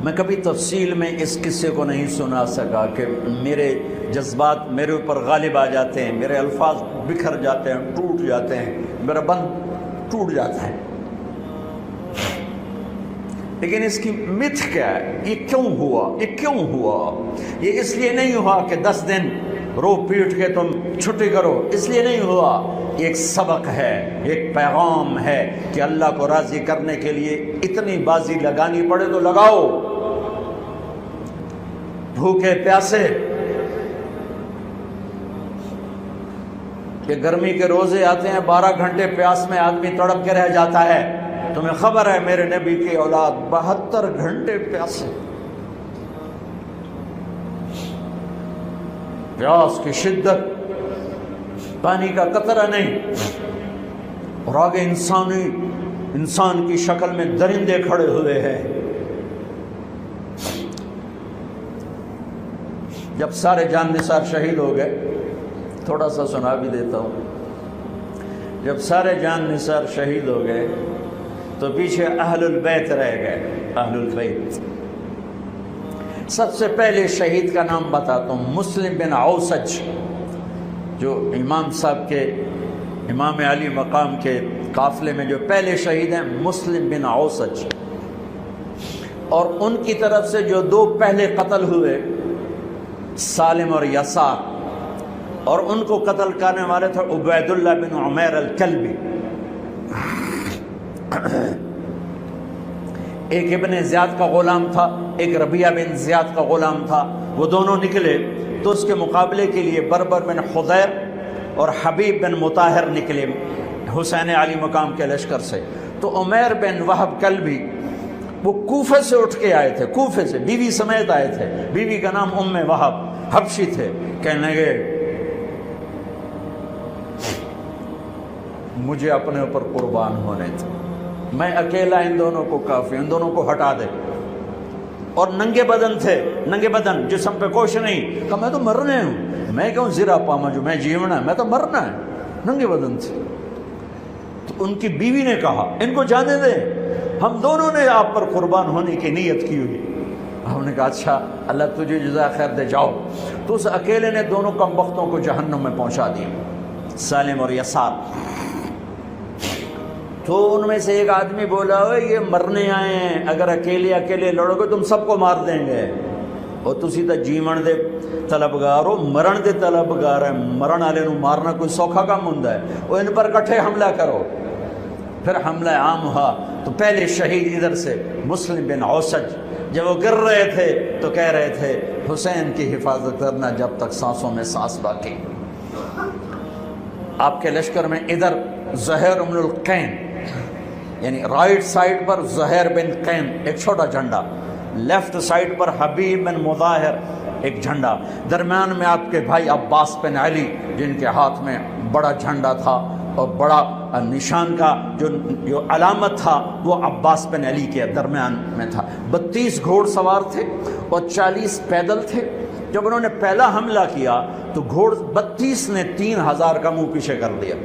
میں کبھی تفصیل میں اس قصے کو نہیں سنا سکا کہ میرے جذبات میرے اوپر غالب آ جاتے ہیں، میرے الفاظ بکھر جاتے ہیں، ٹوٹ جاتے ہیں، میرا بند ٹوٹ جاتا ہے۔ لیکن اس کی متھ کیا ہے؟ یہ کیوں ہوا؟ یہ کیوں ہوا؟ یہ اس لیے نہیں ہوا کہ 10 دن رو پیٹ کے تم چھٹی کرو، اس لیے نہیں ہوا۔ ایک سبق ہے، ایک پیغام ہے کہ اللہ کو راضی کرنے کے لیے اتنی بازی لگانی پڑے تو لگاؤ۔ بھوکے پیاسے، کہ گرمی کے روزے آتے ہیں 12 گھنٹے پیاس میں آدمی تڑپ کے رہ جاتا ہے۔ تمہیں خبر ہے میرے نبی کی اولاد 72 گھنٹے پیاسے، پیاس کی شدت، پانی کا قطرہ نہیں، اور آگے انسان کی شکل میں درندے کھڑے ہوئے ہیں۔ جب سارے جان نثار شہید ہو گئے، تھوڑا سا سنا بھی دیتا ہوں، جب سارے جان نثار شہید ہو گئے تو پیچھے اہل البیت رہ گئے۔ اہل البیت، سب سے پہلے شہید کا نام بتاتا ہوں، مسلم بن اوسج، جو امام صاحب کے، امام علی مقام کے قافلے میں جو پہلے شہید ہیں، مسلم بن اوسج۔ اور ان کی طرف سے جو 2 پہلے قتل ہوئے، سالم اور یسار، اور ان کو قتل کرنے والے تھے عبید اللہ بن عمیر الکلبی۔ ایک ابن زیاد کا غلام تھا، ایک ربیعہ بن زیاد کا غلام تھا۔ وہ دونوں نکلے تو اس کے مقابلے کے لیے بربر بن حضیر اور حبیب بن مطاہر نکلے حسین علی مقام کے لشکر سے۔ تو عمیر بن وہب کلبی وہ کوفے سے اٹھ کے آئے تھے، کوفے سے بیوی سمیت آئے تھے، بیوی کا نام ام وہب، حبشی تھے۔ کہنے لگے مجھے اپنے اوپر قربان ہونے تھے، میں اکیلا ان دونوں کو کافی، ان دونوں کو ہٹا دے۔ اور ننگے بدن تھے، ننگے بدن، جسم پہ کچھ نہیں۔ کہا میں تو مرنے ہوں، میں کیوں زرا پاما جو میں جیونا ہے، میں تو مرنا ہے۔ ننگے بدن تھے۔ تو ان کی بیوی نے کہا ان کو جانے دیں، ہم دونوں نے آپ پر قربان ہونے کی نیت کی ہوئی۔ ہم نے کہا اچھا اللہ تجھے جزا خیر دے، جاؤ۔ تو اس اکیلے نے دونوں کم بختوں کو جہنم میں پہنچا دیا، سالم اور یسار۔ تو ان میں سے ایک آدمی بولا یہ مرنے آئے ہیں، اگر اکیلے لڑو گے تم سب کو مار دیں گے، اور تسی تو جیون دے طلبگار ہو، مرن دے طلبگار ہے، مرن والے نو مارنا کوئی سوکھا کام ہوندا ہے۔ وہ ان پر کٹھے حملہ کرو۔ پھر حملہ عام ہوا تو پہلے شہید ادھر سے مسلم بن اوسج، جب وہ گر رہے تھے تو کہہ رہے تھے حسین کی حفاظت کرنا جب تک سانسوں میں سانس باقی۔ آپ کے لشکر میں ادھر زہیر بن القین، یعنی رائٹ سائڈ پر زہیر بن قین ایک چھوٹا جھنڈا، لیفٹ سائڈ پر حبیب بن مظاہر ایک جھنڈا، درمیان میں آپ کے بھائی عباس بن علی جن کے ہاتھ میں بڑا جھنڈا تھا، اور بڑا نشان کا جو علامت تھا وہ عباس بن علی کے درمیان میں تھا۔ 32 گھوڑ سوار تھے اور 40 پیدل تھے۔ جب انہوں نے پہلا حملہ کیا تو گھوڑ 32 نے 3000 کا منہ پیچھے کر دیا۔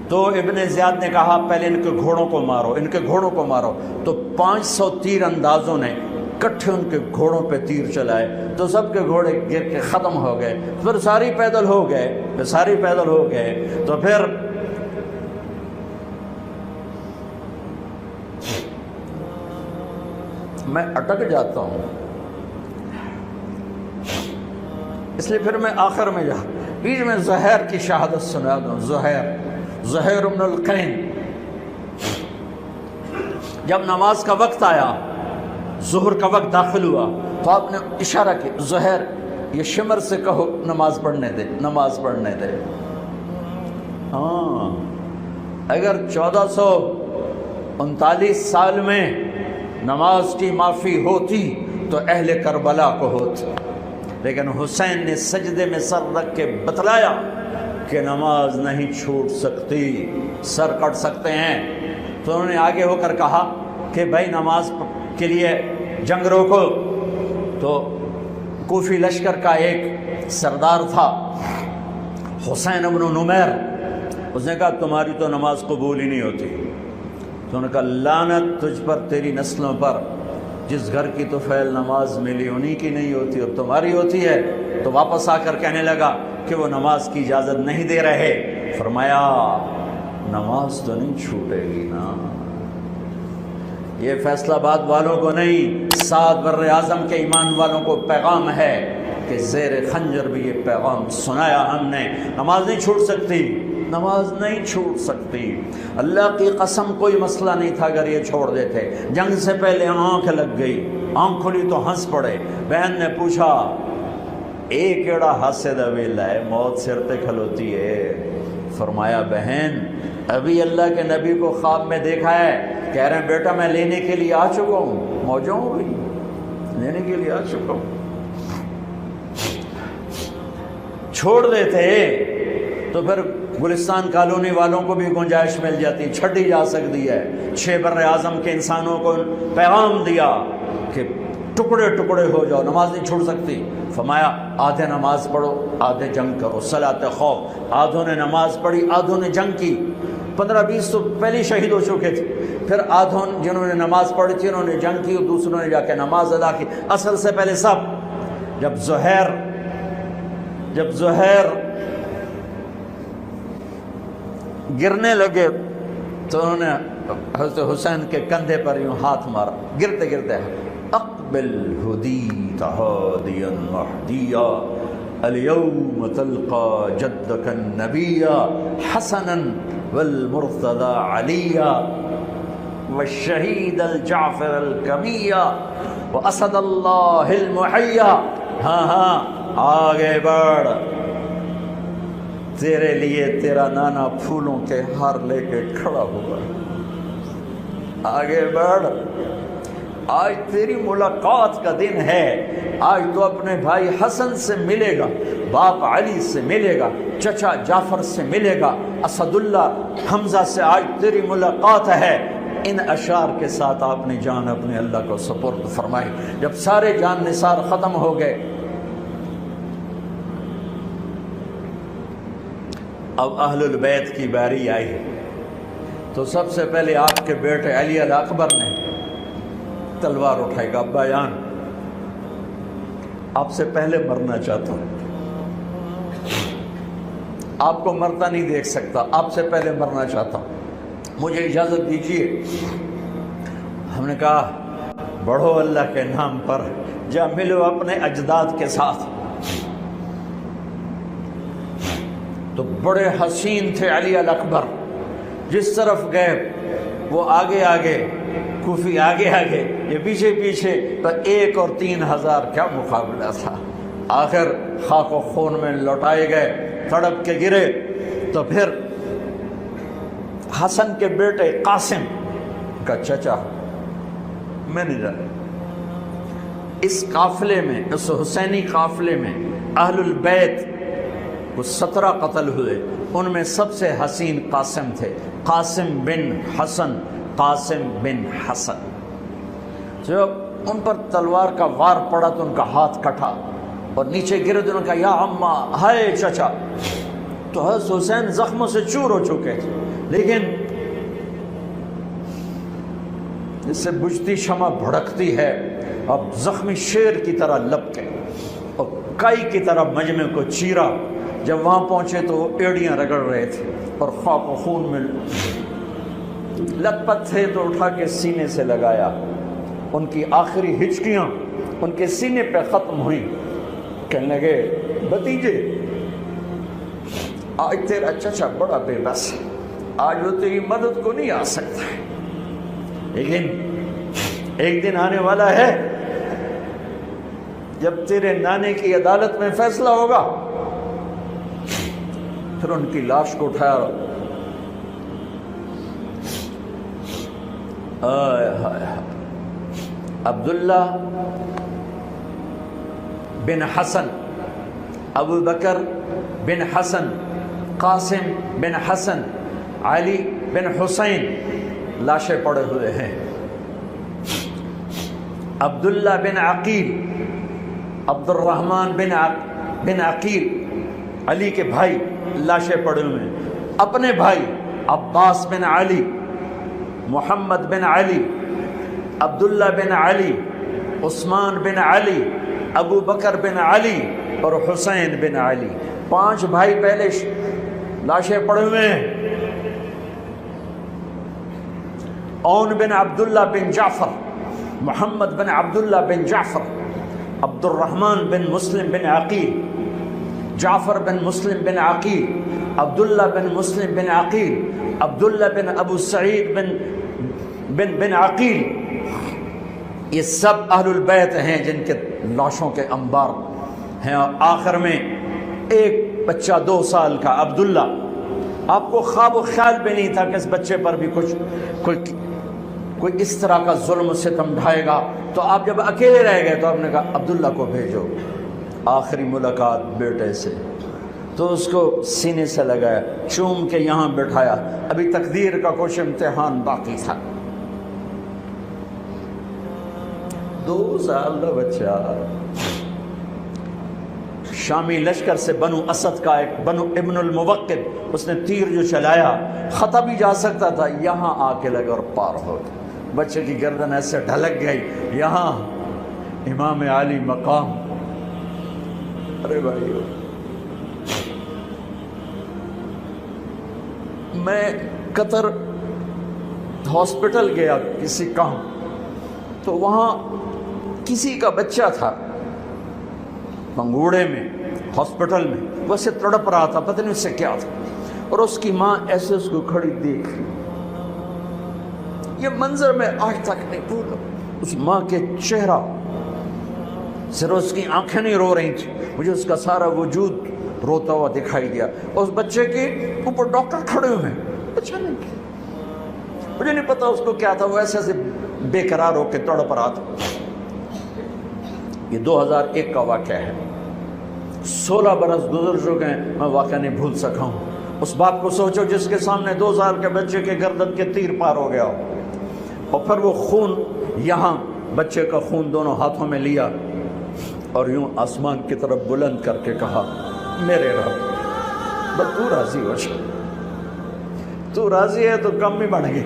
تو ابن زیاد نے کہا پہلے ان کے گھوڑوں کو مارو، ان کے گھوڑوں کو مارو۔ تو 500 تیر اندازوں نے کٹھے ان کے گھوڑوں پہ تیر چلائے، تو سب کے گھوڑے گر کے ختم ہو گئے۔ پھر ساری پیدل ہو گئے، تو پھر میں اٹک جاتا ہوں، اس لیے پھر میں آخر میں بیچ میں زہیر کی شہادت سنا دوں۔ زہیر بن القین، جب نماز کا وقت آیا، ظہر کا وقت داخل ہوا، تو آپ نے اشارہ کیا زہیر یہ شمر سے کہو نماز پڑھنے دے۔ ہاں، اگر 1439 سال میں نماز کی معافی ہوتی تو اہل کربلا کو ہوتی، لیکن حسین نے سجدے میں سر رکھ کے بتلایا کہ نماز نہیں چھوٹ سکتی، سر کٹ سکتے ہیں۔ تو انہوں نے آگے ہو کر کہا کہ بھائی نماز کے لیے جنگ روکو۔ تو کوفی لشکر کا ایک سردار تھا حسین بن نمیر، اس نے کہا تمہاری تو نماز قبول ہی نہیں ہوتی۔ تو انہوں نے کہا لعنت تجھ پر، تیری نسلوں پر، جس گھر کی تو فعل نماز ملی انہی کی نہیں ہوتی اور تمہاری ہوتی ہے. تو واپس آ کر کہنے لگا کہ وہ نماز کی اجازت نہیں دے رہے. فرمایا نماز تو نہیں چھوٹے گی نا. یہ فیصلہ آباد والوں کو نہیں، 7 بر اعظم کے ایمان والوں کو پیغام ہے کہ زیر خنجر بھی یہ پیغام سنایا ہم نے. نماز نہیں چھوٹ سکتی، نماز نہیں چھوٹ سکتی. اللہ کی قسم کوئی مسئلہ نہیں تھا اگر یہ چھوڑ دیتے. جنگ سے پہلے آنکھ لگ گئی، آنکھ کھلی تو ہنس پڑے. بہن نے پوچھا ایک ایڑا ہاسے دا ویلا ہے، موت سر تے کھلوتی ہے. فرمایا بہن ابھی اللہ کے نبی کو خواب میں دیکھا ہے، کہہ رہے ہیں بیٹا میں لینے کے لیے آ چکا ہوں، موجوں بھی لینے کے لیے آ چکا ہوں. چھوڑ دیتے تو پھر گلستان کالونی والوں کو بھی گنجائش مل جاتی، چھٹی جا سکتی ہے. 6 بر اعظم کے انسانوں کو پیغام دیا کہ ٹکڑے ٹکڑے ہو جاؤ، نماز نہیں چھوڑ سکتی. فرمایا آدھے نماز پڑھو آدھے جنگ کرو، صلاۃ خوف. آدھوں نے نماز پڑھی آدھوں نے جنگ کی. 15-20 تو پہلے شہید ہو چکے تھے. پھر آدھوں جنہوں نے نماز پڑھی تھی انہوں نے جنگ کی اور دوسروں نے جا کے نماز ادا کی. اصل سے پہلے سب. جب زہیر گرنے لگے تو انہوں نے حضرت حسین کے کندھے پر یوں ہاتھ مارا. گرتے گرتے اقبل ہدیت ہادیا مہدیا اليوم تلقى جدك النبي حسنا والمرتضى عليا والشهيد الجعفر الكمية واسد الله المحيا. ہاں آگے بڑھ، تیرے لیے تیرا نانا پھولوں کے ہار لے کے کھڑا ہوا. آگے بڑھ، آج تیری ملاقات کا دن ہے. آج تو اپنے بھائی حسن سے ملے گا، باپ علی سے ملے گا، چچا جعفر سے ملے گا، اسد اللہ حمزہ سے آج تیری ملاقات ہے. ان اشعار کے ساتھ آپ نے جان اپنے اللہ کو سپرد فرمائی. جب سارے جان نثار ختم ہو گئے اب اہل البیت کی باری آئی تو سب سے پہلے آپ کے بیٹے علی الاکبر نے تلوار اٹھائی گا. ابا جان آپ سے پہلے مرنا چاہتا ہوں، آپ کو مرتا نہیں دیکھ سکتا، آپ سے پہلے مرنا چاہتا ہوں، مجھے اجازت دیجیے. ہم نے کہا بڑھو اللہ کے نام پر، جا ملو اپنے اجداد کے ساتھ. تو بڑے حسین تھے علی الاکبر، جس طرف گئے وہ آگے آگے، کوفی آگے آگے، یہ پیچھے پیچھے. تو 1 اور 3,000 کیا مقابلہ تھا. آخر خاک و خون میں لوٹائے گئے، تڑپ کے گرے. تو پھر حسن کے بیٹے قاسم کا چچا میں نہیں جانا، اس قافلے میں، اس حسینی قافلے میں اہل البیت وہ 17 قتل ہوئے. ان میں سب سے حسین قاسم تھے، قاسم بن حسن. قاسم بن حسن جب ان پر تلوار کا وار پڑا تو ان کا ہاتھ کٹا اور نیچے گرے تو انہوں نے کہا یا اماں، ہائے چچا. تو حضرت حسین زخموں سے چور ہو چکے تھے، لیکن اس سے بجھتی شمع بھڑکتی ہے. اب زخمی شیر کی طرح لپکے اور کائی کی طرح مجمع کو چیرا. جب وہاں پہنچے تو وہ ایڑیاں رگڑ رہے تھے اور خاک و خون میں لت پت تھے. تو اٹھا کے سینے سے لگایا. ان کی آخری ہچکیاں ان کے سینے پہ ختم ہوئیں. کہنے لگے بھتیجے آج تیرا چچا بڑا بے بس ہے، آج وہ تیری مدد کو نہیں آ سکتا ہے، لیکن ایک دن آنے والا ہے جب تیرے نانے کی عدالت میں فیصلہ ہوگا. پھر ان کی لاش کو اٹھایا. عبداللہ بن حسن، ابو بکر بن حسن، قاسم بن حسن، علی بن حسین لاشیں پڑے ہوئے ہیں. عبداللہ بن عقیل، عبد الرحمن بن عقیل علی کے بھائی لاشیں پڑے ہوئے ہیں. اپنے بھائی عباس بن علی، محمد بن علی، عبداللہ بن علی، عثمان بن علی، ابو بکر بن علی اور حسین بن علی، 5 بھائی پہلے لاشیں پڑے ہوئے ہیں۔ اون بن عبداللہ بن جعفر، محمد بن عبداللہ بن جعفر، عبد الرحمن بن مسلم بن عقیل، جعفر بن مسلم بن عقیل، عبداللہ بن مسلم بن عقیل، عبداللہ بن ابو سعید بن عقیل، یہ سب اہل البیت ہیں جن کے لاشوں کے انبار ہیں۔ اور آخر میں ایک بچہ 2 سال کا عبداللہ، آپ کو خواب و خیال بھی نہیں تھا کہ اس بچے پر بھی کوئی اس طرح کا ظلم و ستم ڈھائے گا، تو آپ جب اکیلے رہ گئے تو آپ نے کہا عبداللہ کو بھیجو۔ آخری ملاقات بیٹے سے، تو اس کو سینے سے لگایا، چوم کے یہاں بٹھایا، ابھی تقدیر کا کچھ امتحان باقی تھا۔ 2 سال کا بچہ شامی لشکر سے بنو اسد کا ایک بنو ابن الموقد، اس نے تیر جو چلایا، خطا بھی جا سکتا تھا، یہاں آ کے لگا اور پار ہو گیا۔ بچے کی گردن ایسے ڈھلک گئی، یہاں امام علی مقام۔ ارے بھائیو، میں قطر ہاسپٹل گیا کسی کام، تو وہاں کسی کا بچہ تھا پنگوڑے میں، ہاسپٹل میں، وہ اسے تڑپ رہا تھا، پتہ نہیں اس سے کیا تھا، اور اس کی ماں ایسے اس کو کھڑی دیکھ رہی۔ یہ منظر میں آج تک نہیں بھولا، اس ماں کے چہرہ، صرف اس کی آنکھیں نہیں رو رہی تھی، مجھے اس کا سارا وجود روتا ہوا دکھائی دیا۔ اور اس بچے کے اوپر ڈاکٹر کھڑے ہوئے ہیں، بچہ نہیں، مجھے نہیں پتا اس کو کیا تھا، وہ ایسے ایسے بے قرار ہو کے تڑپ رہا تھا۔ یہ 2001 کا واقعہ ہے، 16 برس گزر چکے ہیں، میں واقعہ نہیں بھول سکا ہوں۔ اس باپ کو سوچو جس کے سامنے 2 سال کے بچے کے گردن کے تیر پار ہو گیا ہو، اور پھر وہ خون، یہاں بچے کا خون دونوں ہاتھوں میں لیا اور یوں آسمان کی طرف بلند کر کے کہا، میرے رب بس تو راضی ہو جا، تو راضی ہے تو کم ہی بڑھ گئی۔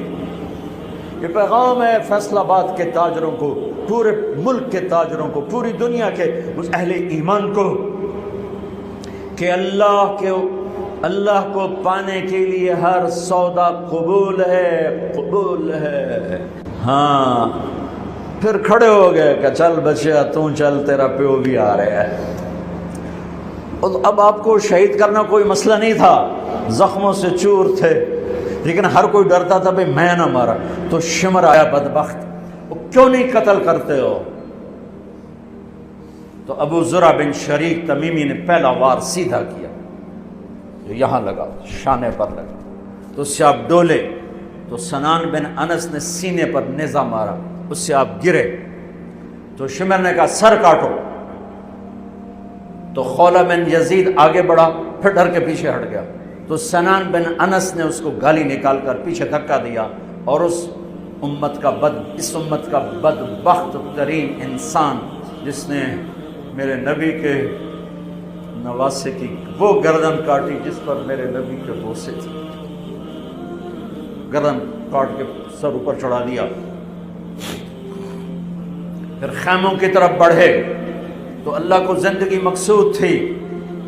یہ پیغام ہے فیصل آباد کے تاجروں کو، پورے ملک کے تاجروں کو، پوری دنیا کے اس اہل ایمان کو، کہ اللہ کو پانے کے لیے ہر سودا قبول ہے، قبول ہے۔ ہاں، پھر کھڑے ہو گئے کہ چل بچیا تو چل، تیرا پیو بھی آ رہا ہے۔ اور اب آپ کو شہید کرنا کوئی مسئلہ نہیں تھا، زخموں سے چور تھے، لیکن ہر کوئی ڈرتا تھا بھئی میں نہ مارا۔ تو شمر آیا بدبخت، وہ کیوں نہیں قتل کرتے ہو؟ تو ابو زرع بن شریک تمیمی نے پہلا وار سیدھا کیا، یہاں لگا، شانے پر لگا، تو اس سے آپ ڈولے، تو سنان بن انس نے سینے پر نیزہ مارا، اس سے آپ گرے، تو شمر نے کہا سر کاٹو، تو خولہ بن یزید آگے بڑھا، پھر ڈر کے پیچھے ہٹ گیا، تو سنان بن انس نے اس کو گالی نکال کر پیچھے دھکا دیا، اور اس امت کا بدبخت ترین انسان جس نے میرے نبی کے نواسے کی وہ گردن کاٹی جس پر میرے نبی کے بوسے تھے، گردن کاٹ کے سر اوپر چڑھا دیا۔ پھر خیموں کی طرف بڑھے، تو اللہ کو زندگی مقصود تھی،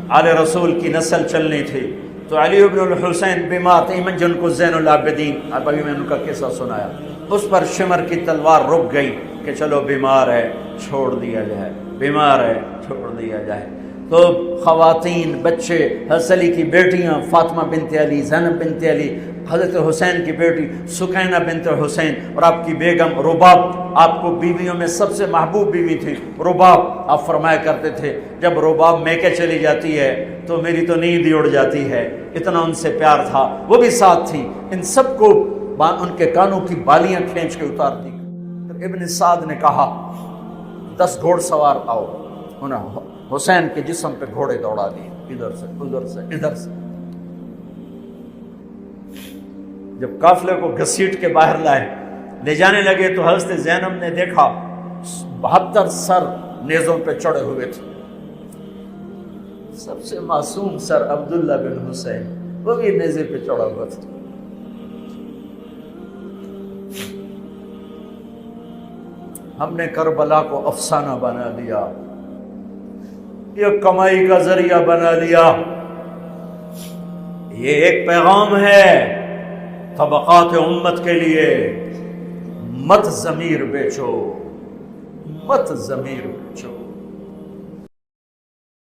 آل رسول کی نسل چلنی تھی، تو علی بن الحسین بیمار تھے، ایمن جن کو زین العابدین، اب ابھی میں ان کا قصہ سنایا، اس پر شمر کی تلوار رک گئی کہ چلو بیمار ہے چھوڑ دیا جائے، بیمار ہے چھوڑ دیا جائے۔ تو خواتین، بچے، حضرت علی کی بیٹیاں فاطمہ بنت علی، زینب بنت علی، حضرت حسین کی بیٹی سکینہ بنت حسین، اور آپ کی بیگم رباب، آپ کو بیویوں میں سب سے محبوب بیوی تھی رباب۔ آپ فرمایا کرتے تھے جب رباب میکے چلی جاتی ہے تو میری تو نیند ہی اڑ جاتی ہے، اتنا ان سے پیار تھا، وہ بھی ساتھ تھی۔ ان سب کو ان کے کانوں کی بالیاں کھینچ کے اتار دی۔ پھر ابن سعد نے کہا 10 گھوڑ سوار آؤ، انہیں حسین کے جسم پہ گھوڑے دوڑا دیے، ادھر سے ادھر سے ادھر سے۔ جب قافلے کو گھسیٹ کے باہر لائے، لے جانے لگے، تو حضرت زینب نے دیکھا 72 سر نیزوں پہ چڑھے ہوئے تھے، سب سے معصوم سر عبداللہ بن حسین، وہ بھی نیزے پہ چڑھا ہوا تھا۔ ہم نے کربلا کو افسانہ بنا لیا، یہ کمائی کا ذریعہ بنا لیا۔ یہ ایک پیغام ہے طبقات امت کے لیے، مت ضمیر بیچو، مت ضمیر بیچو۔